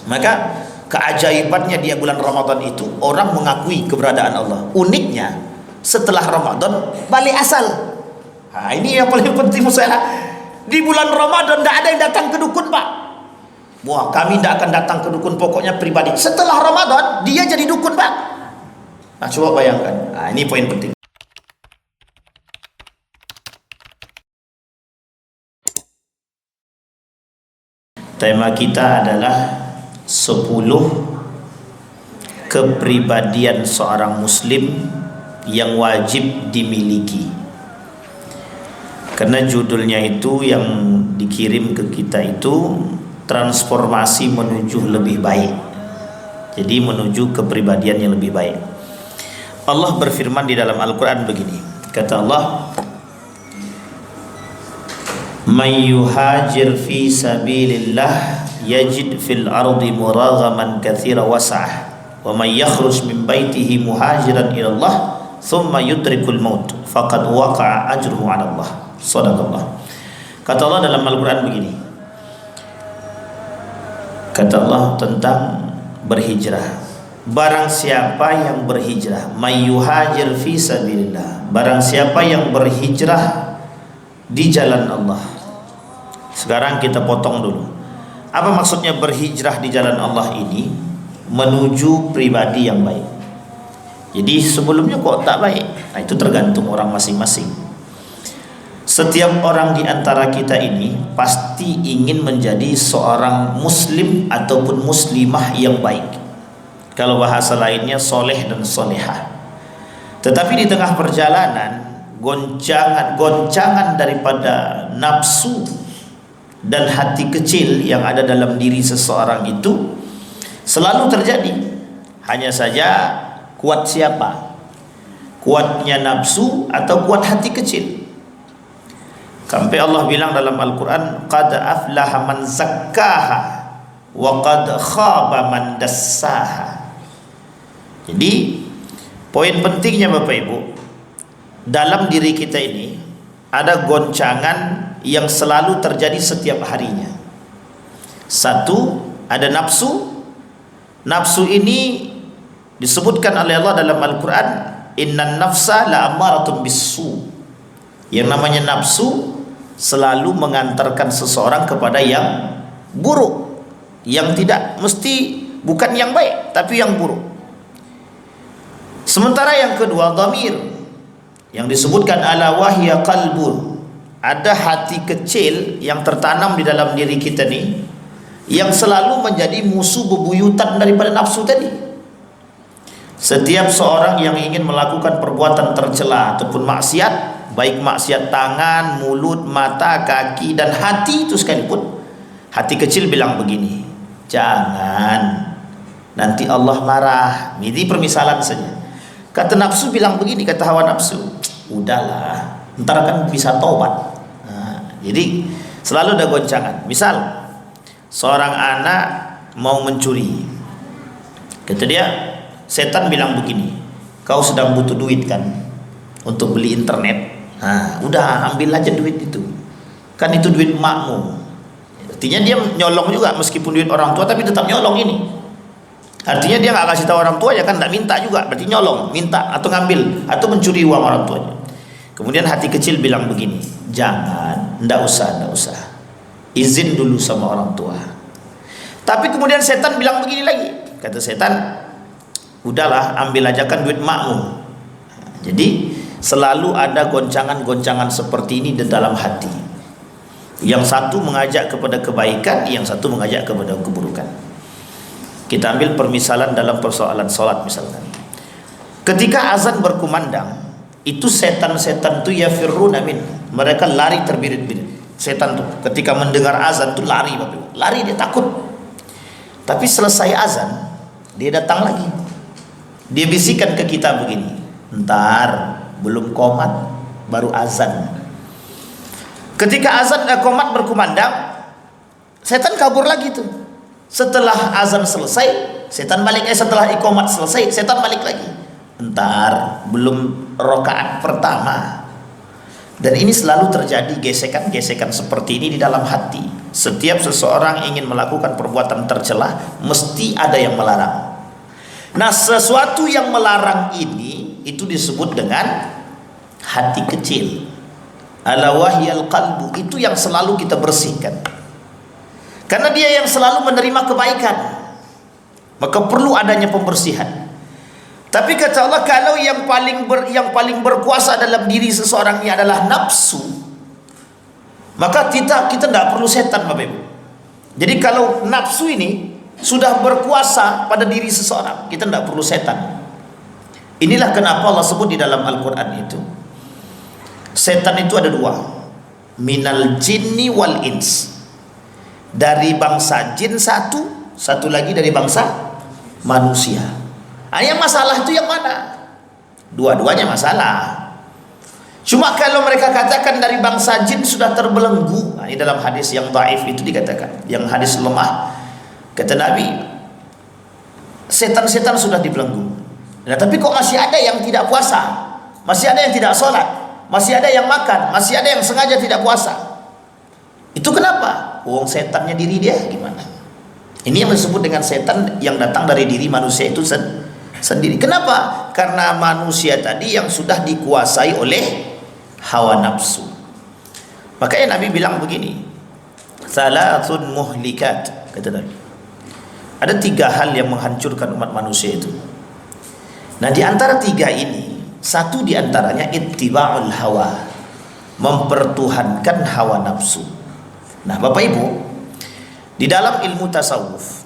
Maka keajaibannya dia bulan Ramadan itu orang mengakui keberadaan Allah. Uniknya setelah Ramadan balik asal. Nah, ini yang paling penting masalah. Di bulan Ramadan tidak ada yang datang ke dukun, Pak. Wah, kami tidak akan datang ke dukun, pokoknya pribadi. Setelah Ramadan dia jadi dukun, Pak. Nah, coba bayangkan. Nah, ini poin penting. Tema kita adalah 10 kepribadian seorang muslim yang wajib dimiliki. Karena judulnya itu yang dikirim ke kita itu transformasi menuju lebih baik. Jadi menuju kepribadian yang lebih baik. Allah berfirman di dalam Al-Quran begini. Kata Allah, "Man yuhajir fi sabilillah yajid fil ardi muraghaman katsira was'ah wa man yakhruj min baitihi muhajiran ila Allah thumma yudrikul maut faqad waqa'a ajruhu 'ala Allah." Shadaqallah. Kata Allah dalam Al-Qur'an begini. Kata Allah tentang berhijrah. Barang siapa yang berhijrah, may yuhajir fi sabilillah, barang siapa yang berhijrah di jalan Allah. Sekarang kita potong dulu. Apa maksudnya berhijrah di jalan Allah ini? Menuju pribadi yang baik. Jadi sebelumnya kok tak baik? Nah, itu tergantung orang masing-masing. Setiap orang di antara kita ini pasti ingin menjadi seorang muslim ataupun muslimah yang baik. Kalau bahasa lainnya soleh dan solehah. Tetapi di tengah perjalanan goncangan daripada nafsu dan hati kecil yang ada dalam diri seseorang itu selalu terjadi. Hanya saja kuat siapa? Kuatnya nafsu atau kuat hati kecil? Sampai Allah bilang dalam Al-Quran, qad aflaha man zakkaha wa qad khaba man dassaha. Jadi poin pentingnya Bapak Ibu, dalam diri kita ini ada goncangan yang selalu terjadi setiap harinya. Satu, ada nafsu. Nafsu ini disebutkan oleh Allah dalam Al-Quran, innan nafsa la'amaratun bisu. Yang namanya nafsu selalu mengantarkan seseorang kepada yang buruk, yang tidak mesti, bukan yang baik tapi yang buruk. Sementara yang kedua, dhamir, yang disebutkan ala wahya qalbun, ada hati kecil yang tertanam di dalam diri kita nih, yang selalu menjadi musuh bebuyutan daripada nafsu tadi. Setiap seorang yang ingin melakukan perbuatan tercela ataupun maksiat, baik maksiat tangan, mulut, mata, kaki, dan hati itu sekalipun, hati kecil bilang begini, jangan, nanti Allah marah. Ini permisalan saja. Kata nafsu bilang begini, kata hawa nafsu, udahlah, ntar kan bisa tobat. Nah, jadi selalu ada goncangan. Misal seorang anak mau mencuri, kata dia, setan bilang begini, kau sedang butuh duit kan untuk beli internet. Nah, udah ambil aja duit itu, kan itu duit emakmu. Artinya dia nyolong juga, meskipun duit orang tua tapi tetap nyolong ini. Artinya dia nggak kasih tahu orang tua, ya kan nggak minta juga, berarti nyolong, minta atau ngambil atau mencuri uang orang tuanya. Kemudian hati kecil bilang begini, jangan, ndak usah, izin dulu sama orang tua. Tapi kemudian setan bilang begini lagi, kata setan, udahlah ambil aja kan duit makmu. Jadi selalu ada goncangan-goncangan seperti ini di dalam hati. Yang satu mengajak kepada kebaikan, yang satu mengajak kepada keburukan. Kita ambil permisalan dalam persoalan sholat misalkan. Ketika azan berkumandang, itu setan-setan itu yafirruna min, mereka lari terbirit-birit. Setan tuh ketika mendengar azan tuh lari, Bapak. Lari, dia takut. Tapi selesai azan, dia datang lagi. Dia bisikan ke kita begini, ntar belum qomat baru azan. Ketika azan qomat berkumandang, setan kabur lagi tuh. Setelah azan selesai, setan balik. Setelah iqamat selesai, setan balik lagi. Ntar belum rakaat pertama. Dan ini selalu terjadi gesekan-gesekan seperti ini di dalam hati. setiap seseorang ingin melakukan perbuatan tercela, mesti ada yang melarang. Nah, sesuatu yang melarang ini itu disebut dengan hati kecil. Ala wahyal qalbu, itu yang selalu kita bersihkan. Karena dia yang selalu menerima kebaikan, maka perlu adanya pembersihan. Tapi kata Allah, kalau yang paling berkuasa dalam diri seseorang ini adalah nafsu, maka kita tidak perlu setan, Bapak Ibu. Jadi kalau nafsu ini sudah berkuasa pada diri seseorang, kita tidak perlu setan. Inilah kenapa Allah sebut di dalam Al-Quran itu, setan itu ada dua, minal jinni wal ins, dari bangsa jin satu lagi dari bangsa manusia. Yang masalah itu yang mana? Dua-duanya masalah. Cuma kalau mereka katakan dari bangsa jin sudah terbelenggu, ini dalam hadis yang dhaif itu dikatakan, yang hadis lemah, kata Nabi, setan-setan sudah dibelenggu. Nah, tapi kok masih ada yang tidak puasa, masih ada yang tidak sholat, masih ada yang makan, masih ada yang sengaja tidak puasa. Itu kenapa? Wong setannya diri dia gimana? Ini yang disebut dengan setan yang datang dari diri manusia itu sendiri. Kenapa? Karena manusia tadi yang sudah dikuasai oleh hawa nafsu. Makanya Nabi bilang begini, salatun muhlikat, kata Nabi, ada 3 hal yang menghancurkan umat manusia itu. Nah, di antara 3 ini, satu di antaranya ittiba'ul hawa, mempertuhankan hawa nafsu. Nah, Bapak Ibu, di dalam ilmu tasawuf,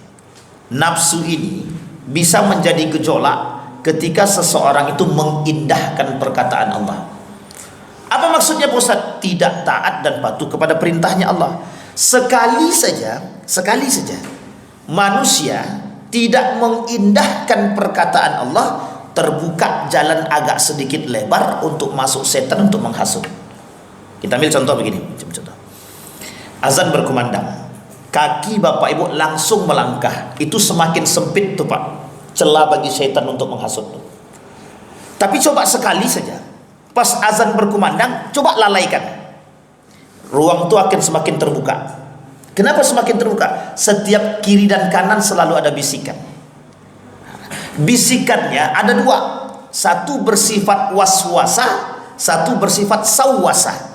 nafsu ini bisa menjadi gejolak ketika seseorang itu mengindahkan perkataan Allah. Apa maksudnya, Pak Ustaz? Tidak taat dan patuh kepada perintahnya Allah. Sekali saja manusia tidak mengindahkan perkataan Allah, terbuka jalan agak sedikit lebar untuk masuk setan untuk menghasut. Kita ambil contoh begini, contoh. Azan berkumandang, kaki Bapak Ibu langsung melangkah, itu semakin sempit tuh Pak, celah bagi setan untuk menghasut. Tapi coba sekali saja, pas azan berkumandang, coba lalaikan, ruang itu akan semakin terbuka. Kenapa semakin terbuka? Setiap kiri dan kanan selalu ada bisikan. Bisikannya ada 2, satu bersifat waswasa, satu bersifat sawwasa.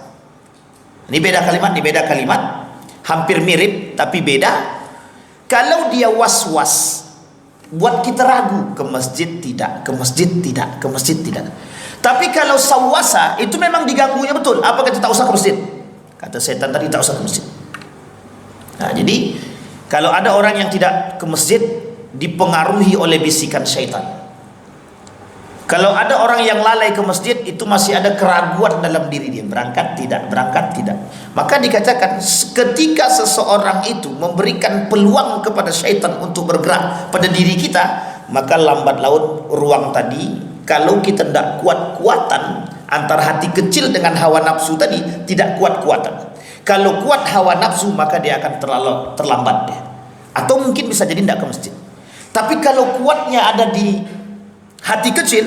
Ini beda kalimat, hampir mirip tapi beda. Kalau dia was-was, buat kita ragu, ke masjid tidak, ke masjid tidak, ke masjid tidak. Tapi kalau sawwasa, itu memang diganggunya betul. Apa kata tak usah ke masjid? Kata setan tadi tak usah ke masjid. Nah, jadi kalau ada orang yang tidak ke masjid, dipengaruhi oleh bisikan syaitan. Kalau ada orang yang lalai ke masjid, itu masih ada keraguan dalam diri dia, berangkat tidak. Maka dikatakan ketika seseorang itu memberikan peluang kepada syaitan untuk bergerak pada diri kita, maka lambat laun ruang tadi, kalau kita tidak kuat-kuatan antara hati kecil dengan hawa nafsu tadi, tidak kuat-kuatan. Kalau kuat hawa nafsu, maka dia akan terlambat dia. Atau mungkin bisa jadi tidak ke masjid. Tapi kalau kuatnya ada di hati kecil,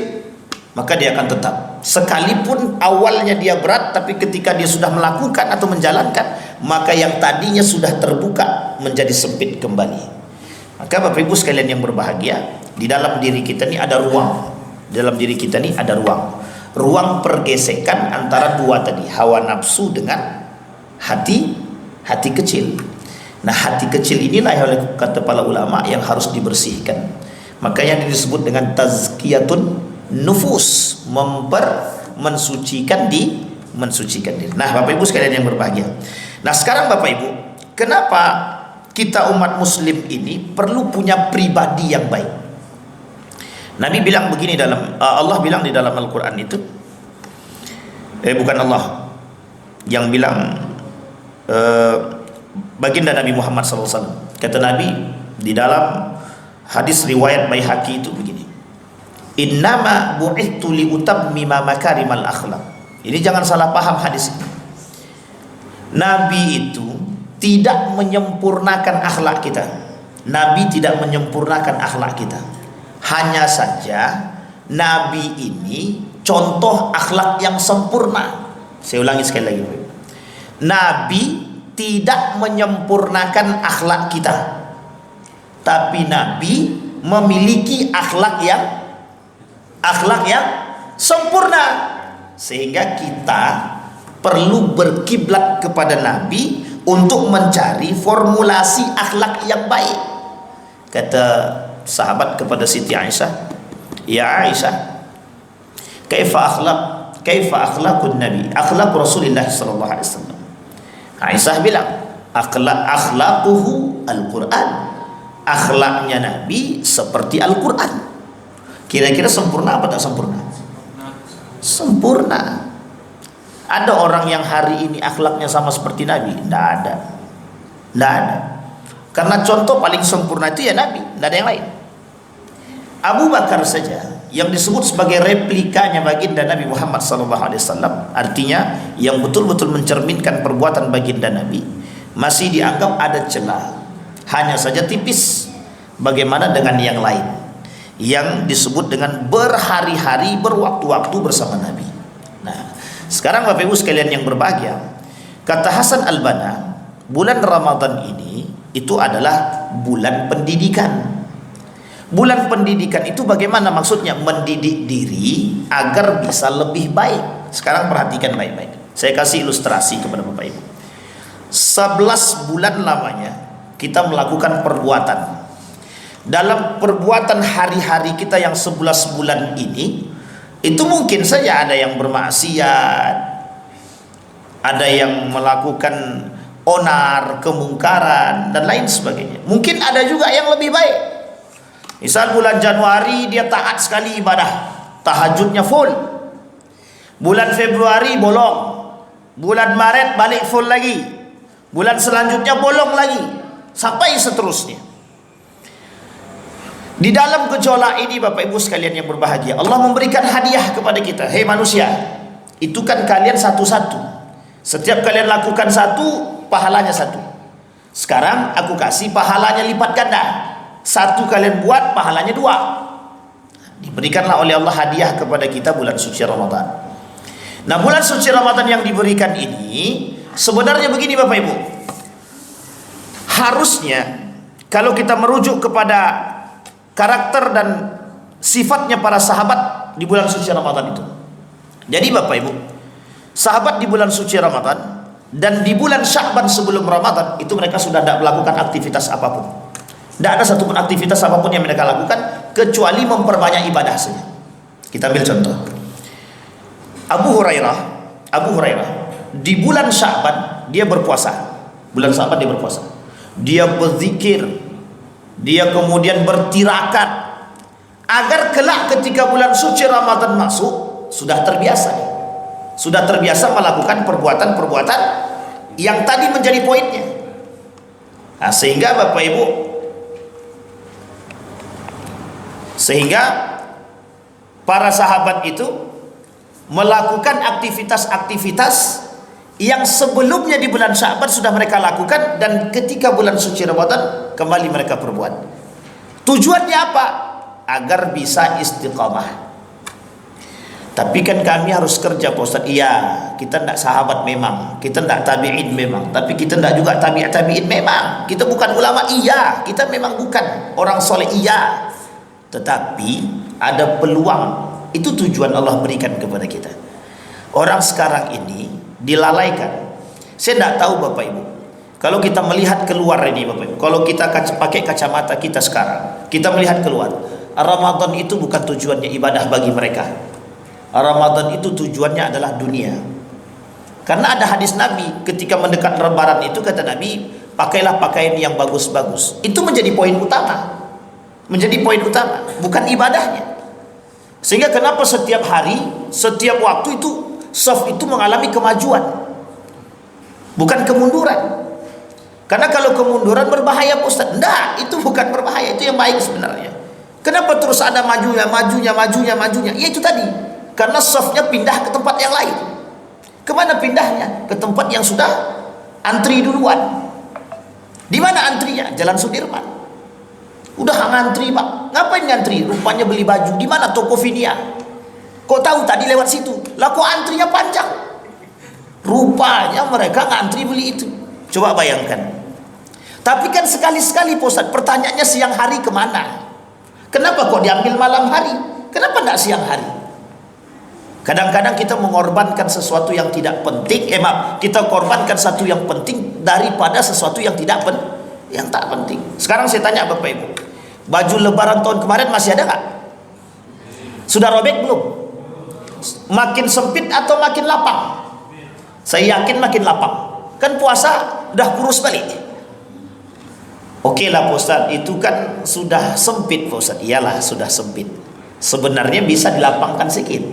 maka dia akan tetap. Sekalipun awalnya dia berat, tapi ketika dia sudah melakukan atau menjalankan, maka yang tadinya sudah terbuka menjadi sempit kembali. Maka Bapak Ibu sekalian yang berbahagia, di dalam diri kita ini ada ruang. Dalam diri kita ini ada ruang pergesekan antara 2 tadi, hawa nafsu dengan hati kecil. Nah, hati kecil inilah yang kata para ulama yang harus dibersihkan. Makanya disebut dengan tazkiyatun nufus, mensucikan diri. Nah, Bapak Ibu sekalian yang berbahagia. Nah, sekarang Bapak Ibu, kenapa kita umat muslim ini perlu punya pribadi yang baik? Nabi bilang begini Allah bilang di dalam Al-Quran itu, bukan Allah yang bilang, baginda Nabi Muhammad SAW. Kata Nabi di dalam hadis riwayat Baihaqi itu begini, innama bu'ithtu liutammima makarimal akhlaq. Ini jangan salah paham hadis ini. Nabi itu tidak menyempurnakan akhlak kita. Nabi tidak menyempurnakan akhlak kita. Hanya saja Nabi ini contoh akhlak yang sempurna. Saya ulangi sekali lagi. Nabi tidak menyempurnakan akhlak kita, tapi Nabi memiliki akhlak yang sempurna, sehingga kita perlu berkiblat kepada Nabi untuk mencari formulasi akhlak yang baik. Kata sahabat kepada Siti Aisyah, "Ya Aisyah, kaifa akhlaqun Nabi, akhlaq Rasulullah sallallahu alaihi wasallam?" Aisyah bilang, akhlaquhu Al-Quran, akhlaknya Nabi seperti Al-Quran. Kira-kira sempurna apa tak sempurna? Sempurna. Ada orang yang hari ini akhlaknya sama seperti Nabi? Tidak ada. Karena contoh paling sempurna itu ya Nabi, tidak ada yang lain. Abu Bakar saja yang disebut sebagai replikanya baginda Nabi Muhammad SAW, artinya yang betul-betul mencerminkan perbuatan baginda Nabi, masih dianggap ada celah, hanya saja tipis. Bagaimana dengan yang lain yang disebut dengan berhari-hari, berwaktu-waktu bersama Nabi? Nah, sekarang Bapak Ibu sekalian yang berbahagia, kata Hasan Al-Banna, bulan Ramadan ini itu adalah bulan pendidikan. Bulan pendidikan itu bagaimana maksudnya? Mendidik diri agar bisa lebih baik. Sekarang perhatikan baik-baik. Saya kasih ilustrasi kepada Bapak Ibu. 11 bulan lamanya kita melakukan perbuatan. Dalam perbuatan hari-hari kita yang 11 bulan ini, itu mungkin saja ada yang bermaksiat, ada yang melakukan onar, kemungkaran, dan lain sebagainya. Mungkin ada juga yang lebih baik. Misal bulan Januari dia taat sekali ibadah, tahajudnya full. Bulan Februari bolong, bulan Maret balik full lagi, bulan selanjutnya bolong lagi, sampai seterusnya. Di dalam gejolak ini Bapak Ibu sekalian yang berbahagia, Allah memberikan hadiah kepada kita. Hei manusia, itu kan kalian satu-satu. Setiap kalian lakukan satu, pahalanya satu. Sekarang aku kasih pahalanya lipat ganda. Satu kalian buat, pahalanya 2. Diberikanlah oleh Allah hadiah kepada kita bulan suci Ramadan. Nah, bulan suci Ramadan yang diberikan ini sebenarnya begini Bapak Ibu, harusnya kalau kita merujuk kepada karakter dan sifatnya para sahabat di bulan suci Ramadan itu. Jadi Bapak Ibu, sahabat di bulan suci Ramadan dan di bulan Sya'ban sebelum Ramadan itu mereka sudah tidak melakukan aktivitas apapun. Tidak ada satupun aktivitas apapun yang mereka lakukan kecuali memperbanyak ibadah saja. Kita ambil contoh. Abu Hurairah di bulan Sya'ban dia berpuasa. Bulan Sya'ban dia berpuasa. Dia berzikir, dia kemudian bertirakat agar kelak ketika bulan suci Ramadan masuk sudah terbiasa. Sudah terbiasa melakukan perbuatan-perbuatan yang tadi menjadi poinnya. Nah, sehingga Bapak Ibu, para sahabat itu melakukan aktivitas-aktivitas yang sebelumnya di bulan Sya'ban sudah mereka lakukan, dan ketika bulan suci Ramadan kembali mereka perbuat. Tujuannya apa? Agar bisa istiqamah. Tapi kan kami harus kerja Pak Ustaz. Iya, kita tidak sahabat memang, kita tidak tabi'in memang, tapi kita tidak juga tabi'in memang. Kita bukan ulama, iya, kita memang bukan orang soleh, iya. Tetapi ada peluang. Itu tujuan Allah berikan kepada kita. Orang sekarang ini dilalaikan. Saya tidak tahu Bapak Ibu, kalau kita melihat keluar ini Bapak Ibu, kalau kita pakai kacamata kita sekarang, kita melihat keluar, Ramadan itu bukan tujuannya ibadah bagi mereka. Ramadan itu tujuannya adalah dunia. Karena ada hadis Nabi ketika mendekat Lebaran itu, kata Nabi, pakailah pakaian yang bagus-bagus. Itu menjadi poin utama. Menjadi poin utama, bukan ibadahnya. Sehingga kenapa setiap hari, setiap waktu itu saf itu mengalami kemajuan, bukan kemunduran. Karena kalau kemunduran berbahaya Pak Ustaz. Enggak, itu bukan berbahaya, itu yang baik sebenarnya. Kenapa terus ada majunya? Ya itu tadi, karena safnya pindah ke tempat yang lain. Kemana pindahnya? Ke tempat yang sudah antri duluan. Di mana antrinya? Jalan Sudirman. Udah ngantri Pak. Ngapain ngantri? Rupanya beli baju. Di mana Tokopedia? Kok tahu tadi lewat situ? Lah kok antrinya panjang? Rupanya mereka ngantri beli itu. Coba bayangkan. Tapi kan sekali-sekali Pak Ustaz, pertanyaannya siang hari kemana? Kenapa kok diambil malam hari? Kenapa tidak siang hari? Kadang-kadang kita mengorbankan sesuatu yang tidak penting, kita korbankan sesuatu yang penting daripada sesuatu yang tak penting. Sekarang saya tanya Bapak Ibu, baju lebaran tahun kemarin masih ada nggak? Sudah robek belum? Makin sempit atau makin lapang? Saya yakin makin lapang. Kan puasa udah kurus balik. Oke lah Pak Ustaz, itu kan sudah sempit Pak Ustaz. Iyalah sudah sempit. Sebenarnya bisa dilapangkan sedikit.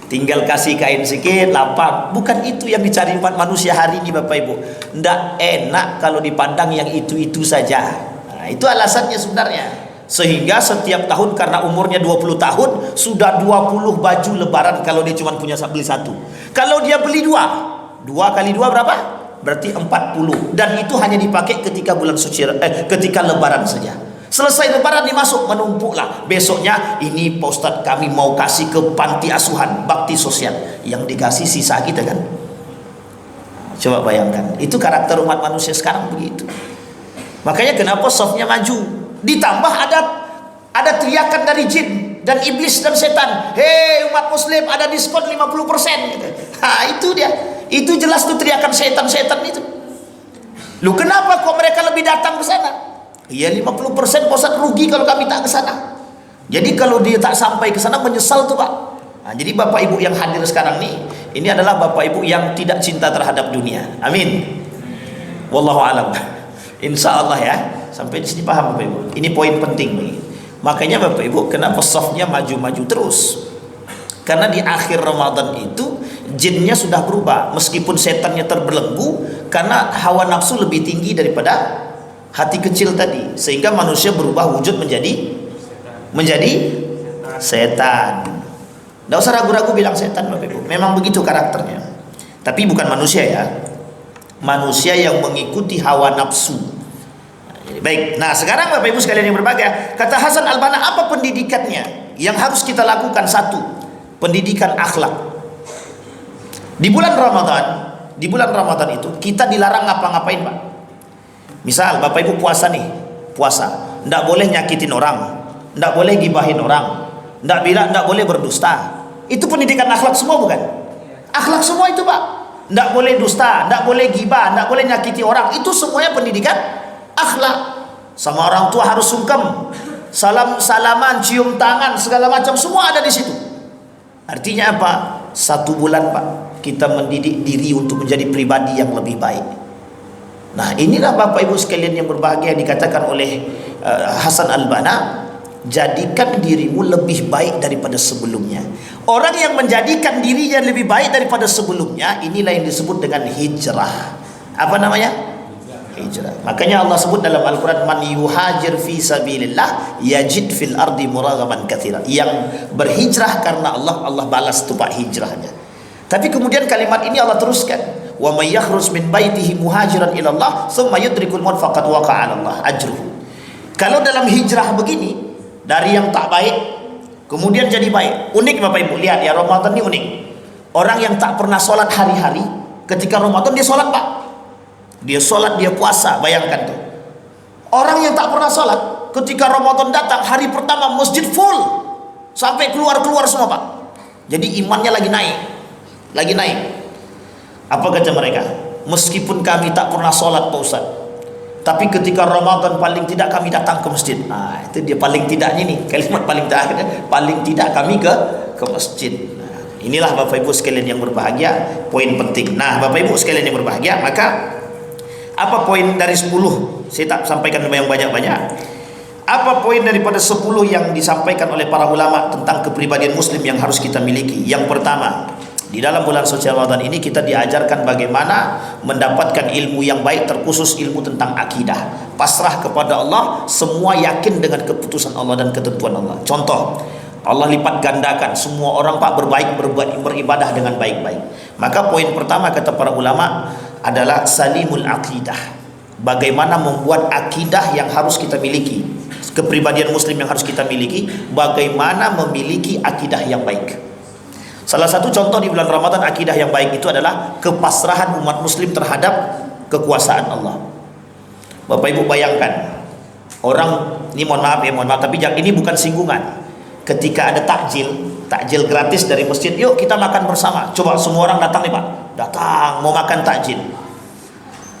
Tinggal kasih kain sedikit, lapang. Bukan itu yang dicari umat manusia hari ini Bapak Ibu. Nggak enak kalau dipandang yang itu-itu saja. Nah, itu alasannya sebenarnya. Sehingga setiap tahun karena umurnya 20 tahun sudah 20 baju lebaran kalau dia cuma punya beli satu. Kalau dia beli dua kali dua berapa? Berarti 40. Dan itu hanya dipakai ketika bulan suci, ketika lebaran saja. Selesai lebaran dimasuk, menumpuklah. Besoknya ini Pak Ustadz kami mau kasih ke panti asuhan, bakti sosial. Yang dikasih sisa kita kan. Coba bayangkan, itu karakter umat manusia sekarang begitu. Makanya kenapa softnya maju. Ditambah ada teriakan dari jin dan iblis dan setan. Hei umat muslim, ada diskon 50% gitu. Nah itu dia. Itu jelas tuh teriakan setan-setan itu. Lu kenapa kok mereka lebih datang ke sana? Iya 50% Ustaz rugi kalau kami tak ke sana. Jadi kalau dia tak sampai ke sana menyesal tuh Pak. Nah, jadi Bapak Ibu yang hadir sekarang nih, ini adalah Bapak Ibu yang tidak cinta terhadap dunia. Amin. Wallahu alam. Insya Allah ya. Sampai di sini paham Bapak Ibu. Ini poin penting nih. Makanya Bapak Ibu kenapa softnya maju-maju terus? Karena di akhir Ramadan itu jinnya sudah berubah. Meskipun setannya terbelenggu, karena hawa nafsu lebih tinggi daripada hati kecil tadi, sehingga manusia berubah wujud menjadi setan. Tidak usah ragu-ragu bilang setan Bapak Ibu. Memang begitu karakternya. Tapi bukan manusia ya. Manusia yang mengikuti hawa nafsu. Baik. Nah sekarang Bapak Ibu sekalian yang berbahagia, kata Hasan Al-Banna, apa pendidikannya yang harus kita lakukan? Satu, pendidikan akhlak. Di bulan Ramadan itu kita dilarang ngapa-ngapain Pak. Misal Bapak Ibu puasa nih, puasa, ndak boleh nyakitin orang, ndak boleh gibahin orang, ndak boleh berdusta. Itu pendidikan akhlak semua bukan? Akhlak semua itu Pak. Ndak boleh dusta, ndak boleh gibah, ndak boleh nyakiti orang. Itu semuanya pendidikan akhlak. Sama orang tua harus sungkem, salaman, cium tangan, segala macam semua ada di situ. Artinya apa? 1 bulan Pak, kita mendidik diri untuk menjadi pribadi yang lebih baik. Nah inilah Bapak Ibu sekalian yang berbahagia, dikatakan oleh Hasan Al-Banna, jadikan dirimu lebih baik daripada sebelumnya. Orang yang menjadikan dirinya lebih baik daripada sebelumnya, inilah yang disebut dengan hijrah. Apa namanya? Hijrah. Makanya Allah sebut dalam Al-Quran, man yuhajir fi sabilillah yajid fil ardi muragaman katsira. Yang berhijrah karena Allah, Allah balas tupak hijrahnya. Tapi kemudian kalimat ini Allah teruskan, wa may yakhruj min baitihi muhajiran ila Allah tsumma yudrikul maut faqad waqa'a 'ala Allah ajruhu. Kalau dalam hijrah begini, dari yang tak baik kemudian jadi baik. Unik Bapak Ibu, lihat ya, Ramadan ini unik. Orang yang tak pernah sholat hari-hari, ketika Ramadan dia sholat Pak. Dia sholat, dia puasa, bayangkan tuh. Orang yang tak pernah sholat, ketika Ramadan datang, hari pertama masjid full, sampai keluar-keluar semua Pak. Jadi imannya lagi naik. Apa kata mereka? Meskipun kami tak pernah sholat Pak Ustaz, tapi ketika Ramadan paling tidak kami datang ke masjid. Nah, itu dia paling tidaknya nih, kalimat paling terakhir, paling tidak kami ke masjid. Nah, inilah Bapak Ibu sekalian yang berbahagia, poin penting. Nah Bapak Ibu sekalian yang berbahagia, maka apa poin dari 10? Saya tak sampaikan yang banyak-banyak. Apa poin daripada 10 yang disampaikan oleh para ulama tentang kepribadian muslim yang harus kita miliki? Yang pertama, di dalam bulan suci Ramadan ini kita diajarkan bagaimana mendapatkan ilmu yang baik, terkhusus ilmu tentang akidah. Pasrah kepada Allah, semua yakin dengan keputusan Allah dan ketentuan Allah. Contoh, Allah lipat gandakan semua orang Pak beribadah dengan baik-baik. Maka poin pertama kata para ulama adalah salimul akidah. Bagaimana membuat akidah yang harus kita miliki, kepribadian muslim yang harus kita miliki, bagaimana memiliki akidah yang baik. Salah satu contoh di bulan Ramadan akidah yang baik itu adalah kepasrahan umat muslim terhadap kekuasaan Allah. Bapak Ibu bayangkan, orang ini mohon maaf tapi ini bukan singgungan. Ketika ada takjil gratis dari masjid, yuk kita makan bersama. Coba semua orang datang nih Pak, datang mau makan takjil.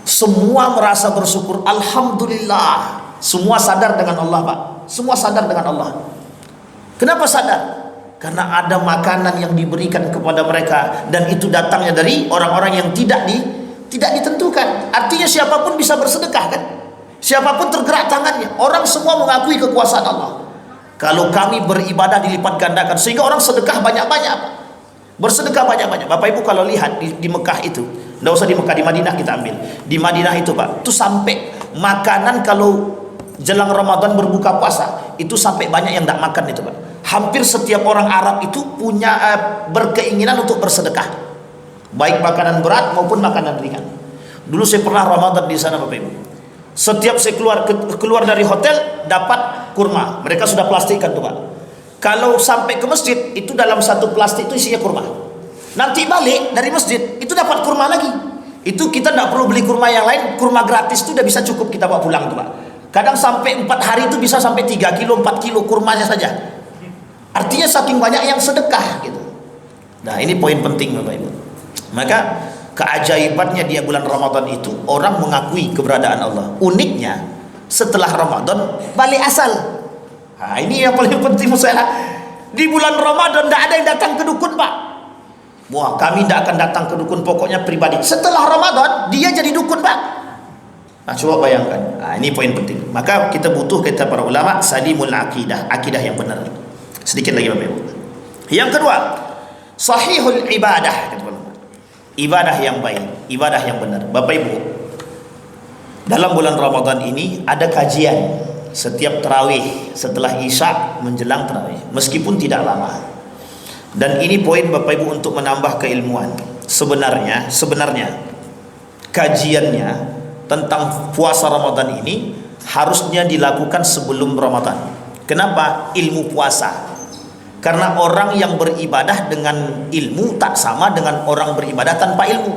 Semua merasa bersyukur, alhamdulillah. Semua sadar dengan Allah Pak, semua sadar dengan Allah. Kenapa sadar? Karena ada makanan yang diberikan kepada mereka, dan itu datangnya dari orang-orang yang tidak ditentukan. Artinya siapapun bisa bersedekah kan? Siapapun tergerak tangannya. Orang semua mengakui kekuasaan Allah. Kalau kami beribadah dilipat gandakan, sehingga orang sedekah banyak-banyak, bersedekah banyak-banyak. Bapak Ibu kalau lihat di Mekah itu, tidak usah di Mekah, di Madinah kita ambil. Di Madinah itu Pak, itu sampai makanan kalau jelang Ramadan berbuka puasa, itu sampai banyak yang tidak makan itu Pak. Hampir setiap orang Arab itu punya berkeinginan untuk bersedekah, baik makanan berat maupun makanan ringan. Dulu saya pernah Ramadan di sana Bapak Ibu. Setiap saya keluar dari hotel dapat kurma. Mereka sudah pastikan tuh Pak. Kalau sampai ke masjid itu dalam satu plastik itu isinya kurma. Nanti balik dari masjid itu dapat kurma lagi. Itu kita tidak perlu beli kurma yang lain. Kurma gratis itu udah bisa cukup kita bawa pulang tuh Pak. Kadang sampai 4 hari itu bisa sampai 3 kilo 4 kilo kurmanya saja. Artinya saking banyak yang sedekah gitu. Nah ini poin penting Bapak Ibu. Maka keajaibannya di bulan Ramadan itu orang mengakui keberadaan Allah. Uniknya setelah Ramadan balik asal. Nah ini yang paling penting masalah. Di bulan Ramadan tidak ada yang datang ke dukun Pak. Wah kami tidak akan datang ke dukun, pokoknya pribadi. Setelah Ramadan dia jadi dukun Pak. Nah coba bayangkan. Nah ini poin penting. Maka kita butuh, kata para ulama, salimul akidah, akidah yang benar. Sedikit lagi Bapak Ibu. Yang kedua, sahihul ibadah. Ibadah yang baik, ibadah yang benar. Bapak Ibu, dalam bulan Ramadan ini ada kajian setiap tarawih setelah Isya menjelang tarawih, meskipun tidak lama. Dan ini poin Bapak Ibu untuk menambah keilmuan. Sebenarnya kajiannya tentang puasa Ramadan ini harusnya dilakukan sebelum Ramadan. Kenapa? Ilmu puasa. Karena orang yang beribadah dengan ilmu tak sama dengan orang beribadah tanpa ilmu.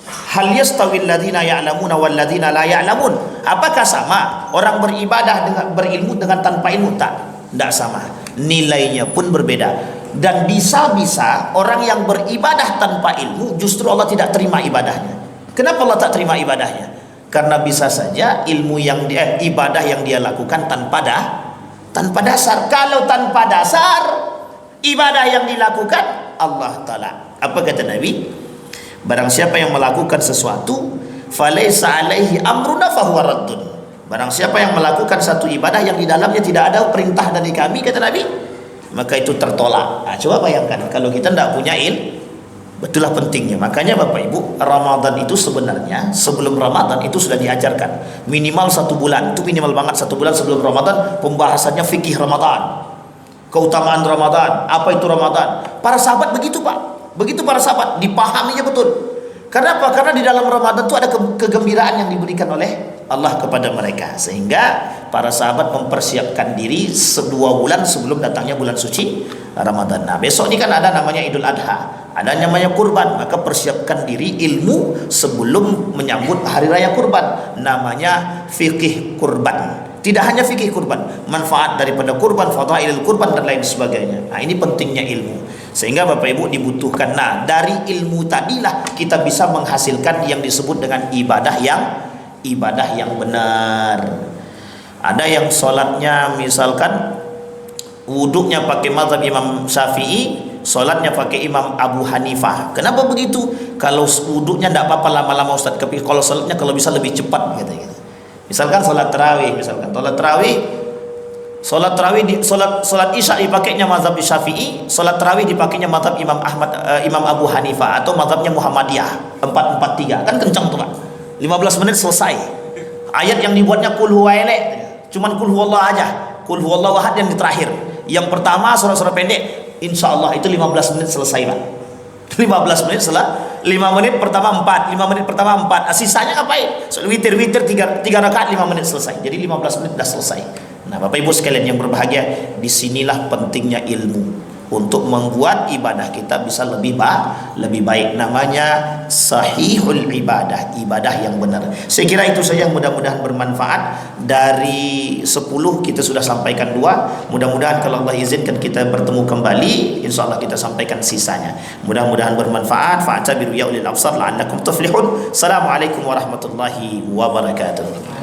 Hal yastawil ladzina ya'lamuna wal ladzina la ya'lamun. Apakah sama orang beribadah dengan berilmu dengan tanpa ilmu? Tidak sama. Nilainya pun berbeda. Dan bisa-bisa orang yang beribadah tanpa ilmu justru Allah tidak terima ibadahnya. Kenapa Allah tak terima ibadahnya? Karena bisa saja ilmu yang ibadah yang dia lakukan tanpa dasar. Kalau tanpa dasar ibadah yang dilakukan Allah Ta'ala, apa kata Nabi? Barang siapa yang melakukan sesuatu falaysa alaihi amruna fahuwa raddun. Barang siapa yang melakukan satu ibadah yang di dalamnya tidak ada perintah dari kami, kata Nabi, maka itu tertolak. Nah, coba bayangkan kalau kita tidak punya ilmu. Betullah pentingnya. Makanya Bapak Ibu, Ramadan itu sebenarnya sebelum Ramadan itu sudah diajarkan minimal 1 bulan. Itu minimal banget 1 bulan sebelum Ramadan pembahasannya fikih Ramadan, keutamaan Ramadan, apa itu Ramadan. Para sahabat begitu Pak, begitu para sahabat dipahaminya betul. Karena apa? Karena di dalam Ramadan itu ada kegembiraan yang diberikan oleh Allah kepada mereka, sehingga para sahabat mempersiapkan diri 2 bulan sebelum datangnya bulan suci Ramadan. Nah besok ini kan ada namanya Idul Adha, ada namanya kurban, maka persiapkan diri ilmu sebelum menyambut hari raya kurban, namanya fikih kurban. Tidak hanya fikih kurban, manfaat daripada kurban, fadailul kurban dan lain sebagainya. Nah ini pentingnya ilmu, sehingga Bapak Ibu dibutuhkan. Nah dari ilmu tadilah kita bisa menghasilkan yang disebut dengan ibadah yang benar. Ada yang sholatnya misalkan wuduknya pakai mazhab Imam Syafi'i, sholatnya pakai Imam Abu Hanifah. Kenapa begitu? Kalau wuduknya tidak apa-apa lama-lama Ustaz, tapi kalau sholatnya kalau bisa lebih cepat gitu. Misalkan sholat tarawih, sholat isya dipakainya mazhab Syafi'i, sholat tarawih dipakainya mazhab Imam Abu Hanifah atau mazhabnya Muhammadiyah 443. Kan kencang tuh Pak. 15 menit selesai. Ayat yang dibuatnya kul huwa cuman kul huwallah aja. Kul huwallahu ahad yang di terakhir. Yang pertama surah-surah pendek, insyaallah itu 15 menit selesai Pak. 15 menit setelah 5 menit pertama 4, 5 menit pertama 4. Sisanya ngapain? So, witir 3 rakaat 5 menit selesai. Jadi 15 menit sudah selesai. Nah, Bapak Ibu sekalian yang berbahagia, disinilah pentingnya ilmu untuk membuat ibadah kita bisa lebih baik. Namanya sahihul ibadah, ibadah yang benar. Saya kira itu saja, mudah-mudahan bermanfaat. Dari 10 kita sudah sampaikan 2. Mudah-mudahan kalau Allah izinkan kita bertemu kembali, insyaallah kita sampaikan sisanya. Mudah-mudahan bermanfaat. Fa'tabiru ya ulil absar la'allakum tuflihun. Assalamualaikum warahmatullahi wabarakatuh.